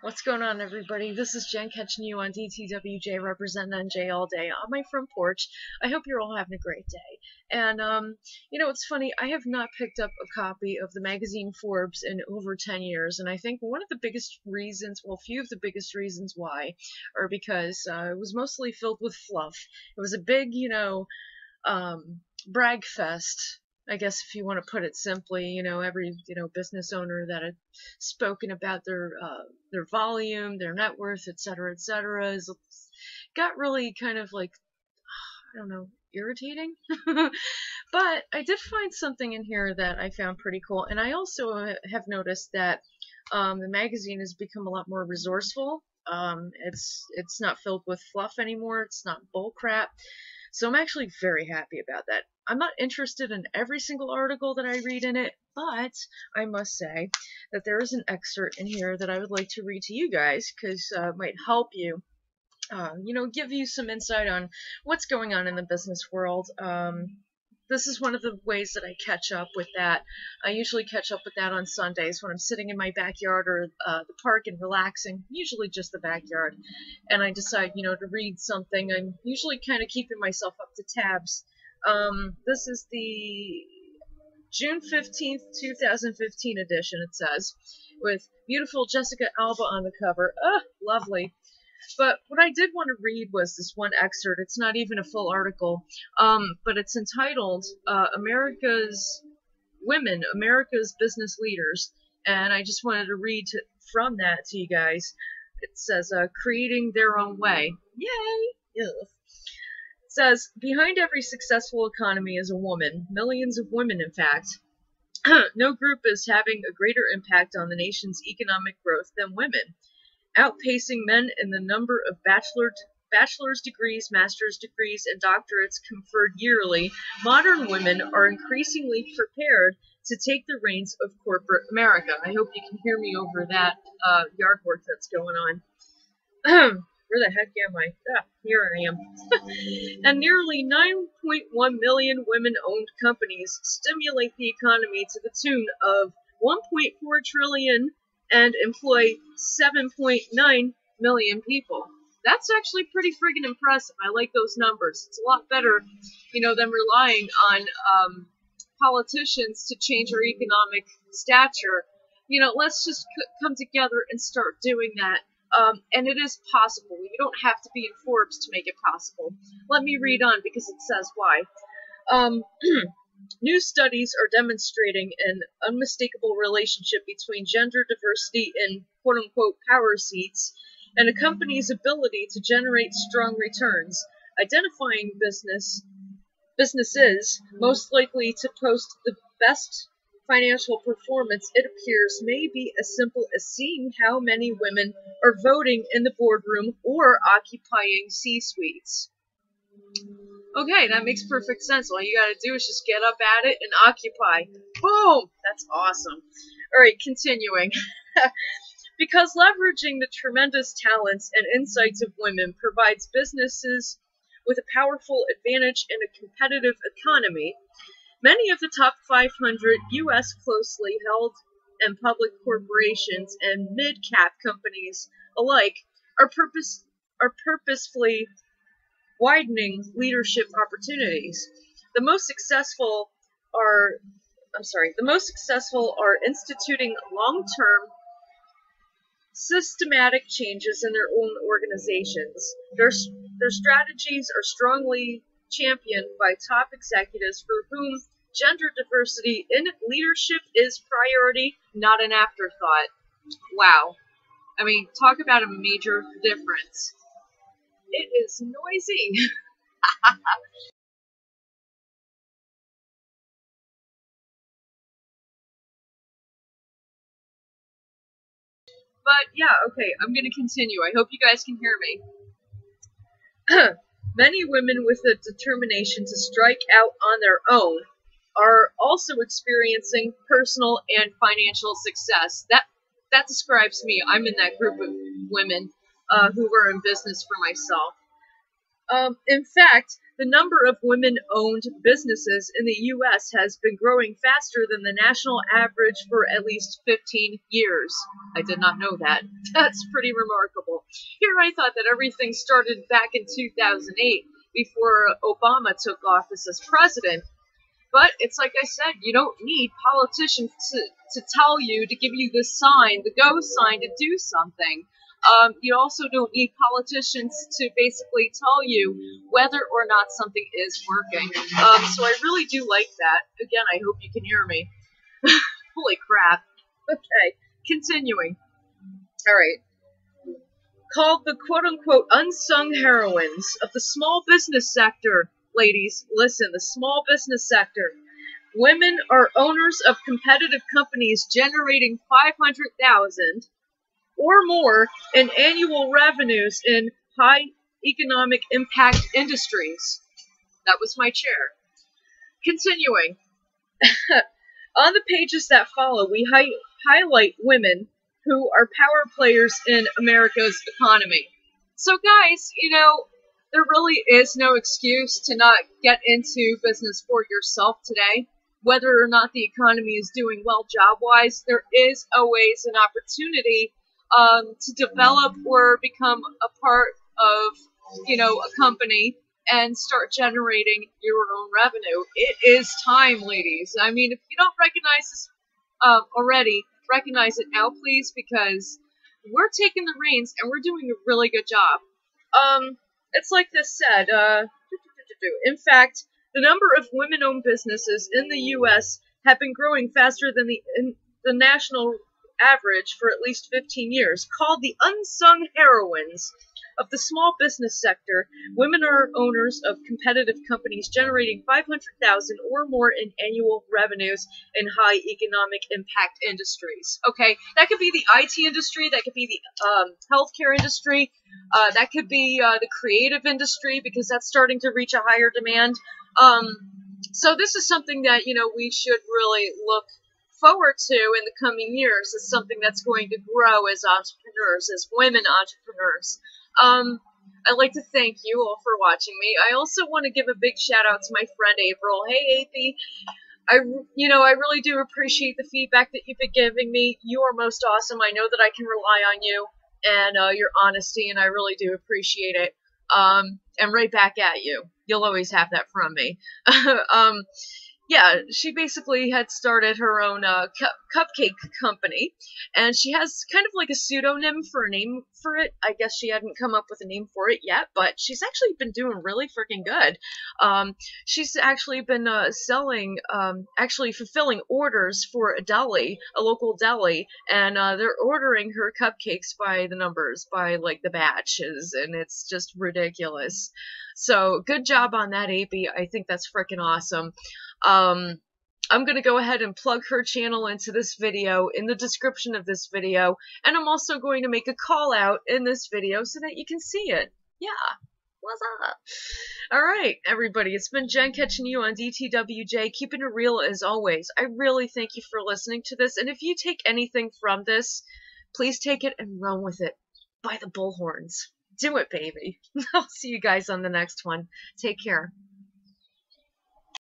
What's going on, everybody? This is Jen catching you on DTWJ, representing NJ all day on my front porch. I hope you're all having a great day. And, it's funny, I have not picked up a copy of the magazine Forbes in over 10 years, and I think one of the biggest reasons, well, a few of the biggest reasons why, are because it was mostly filled with fluff. It was a big, brag fest, I guess, if you want to put it simply. Every business owner that had spoken about their volume, their net worth, etc., etc., got really kind of like, I don't know, irritating. But I did find something in here that I found pretty cool, and I also have noticed that the magazine has become a lot more resourceful. It's not filled with fluff anymore. It's not bull crap. So I'm actually very happy about that. I'm not interested in every single article that I read in it, but I must say that there is an excerpt in here that I would like to read to you guys, because it might help you, give you some insight on what's going on in the business world. This is one of the ways that I catch up with that. I usually catch up with that on Sundays when I'm sitting in my backyard or the park and relaxing, usually just the backyard, and I decide, to read something. I'm usually kind of keeping myself up to tabs. This is the June 15th, 2015 edition, it says, with beautiful Jessica Alba on the cover. Lovely. But what I did want to read was this one excerpt. It's not even a full article, but it's entitled America's Women, America's Business Leaders. And I just wanted to read from that to you guys. It says, creating their own way. Yay! Ugh. It says, behind every successful economy is a woman, millions of women, in fact. No group is having a greater impact on the nation's economic growth than women. Outpacing men in the number of bachelor's degrees, master's degrees, and doctorates conferred yearly, modern women are increasingly prepared to take the reins of corporate America. I hope you can hear me over that yard work that's going on. Where the heck am I? Here I am. And nearly 9.1 million women-owned companies stimulate the economy to the tune of $1.4 trillion and employ 7.9 million people. That's actually pretty friggin' impressive. I like those numbers. It's a lot better, than relying on politicians to change our economic stature. Let's just come together and start doing that. And it is possible. You don't have to be in Forbes to make it possible. Let me read on, because it says why. New studies are demonstrating an unmistakable relationship between gender diversity in quote-unquote power seats and a company's ability to generate strong returns, identifying businesses most likely to post the best financial performance. It appears may be as simple as seeing how many women are voting in the boardroom or occupying C-suites. Okay, that makes perfect sense. All you gotta do is just get up at it and occupy. Boom! That's awesome. Alright, continuing. Because leveraging the tremendous talents and insights of women provides businesses with a powerful advantage in a competitive economy, many of the top 500 U.S. closely held and public corporations and mid-cap companies alike are purposefully widening leadership opportunities. The most successful are instituting long-term systematic changes in their own organizations. Their strategies are strongly championed by top executives for whom gender diversity in leadership is priority, not an afterthought. Wow. I mean, talk about a major difference. It is noisy. But yeah, okay, I'm going to continue. I hope you guys can hear me. Many women with a determination to strike out on their own are also experiencing personal and financial success. That describes me. I'm in that group of women who were in business for myself. In fact, The number of women-owned businesses in the U.S. has been growing faster than the national average for at least 15 years. I did not know that. That's pretty remarkable. Here I thought that everything started back in 2008 before Obama took office as president. But it's like I said, you don't need politicians to tell you, to give you the sign, the go sign to do something. You also don't need politicians to basically tell you whether or not something is working. So I really do like that. Again, I hope you can hear me. Holy crap. Okay, continuing. All right. Called the quote-unquote unsung heroines of the small business sector. Ladies, listen, the small business sector. Women are owners of competitive companies generating $500,000 or more in annual revenues in high economic impact industries. That was my chair. Continuing. On the pages that follow, we highlight women who are power players in America's economy. So guys, you know, there really is no excuse to not get into business for yourself today. Whether or not the economy is doing well job-wise, there is always an opportunity to develop or become a part of, you know, a company and start generating your own revenue. It is time, ladies. I mean, if you don't recognize this already, recognize it now, please, because we're taking the reins and we're doing a really good job. It's like this said, in fact, the number of women-owned businesses in the U.S. have been growing faster than the national average for at least 15 years. Called the unsung heroines of the small business sector, women are owners of competitive companies generating $500,000 or more in annual revenues in high economic impact industries. Okay, that could be the IT industry, that could be the healthcare industry, that could be the creative industry, because that's starting to reach a higher demand. So this is something that, you know, we should really look forward to in the coming years as something that's going to grow as entrepreneurs, as women entrepreneurs. I'd like to thank you all for watching me. I also want to give a big shout out to my friend April. Hey, Apy. I really do appreciate the feedback that you've been giving me. You are most awesome. I know that I can rely on you and your honesty, and I really do appreciate it. And right back at you. You'll always have that from me. Yeah, she basically had started her own cupcake company, and she has kind of like a pseudonym for a name for it. I guess she hadn't come up with a name for it yet, but she's actually been doing really freaking good. She's actually been fulfilling orders for a deli, a local deli, and they're ordering her cupcakes by the numbers, by like the batches, and it's just ridiculous. So good job on that, AP. I think that's freaking awesome. I'm going to go ahead and plug her channel into this video, in the description of this video, and I'm also going to make a call out in this video so that you can see it. Yeah, what's up? Alright, everybody, it's been Jen catching you on DTWJ, keeping it real as always. I really thank you for listening to this, and if you take anything from this, please take it and run with it by the bullhorns. Do it, baby. I'll see you guys on the next one. Take care.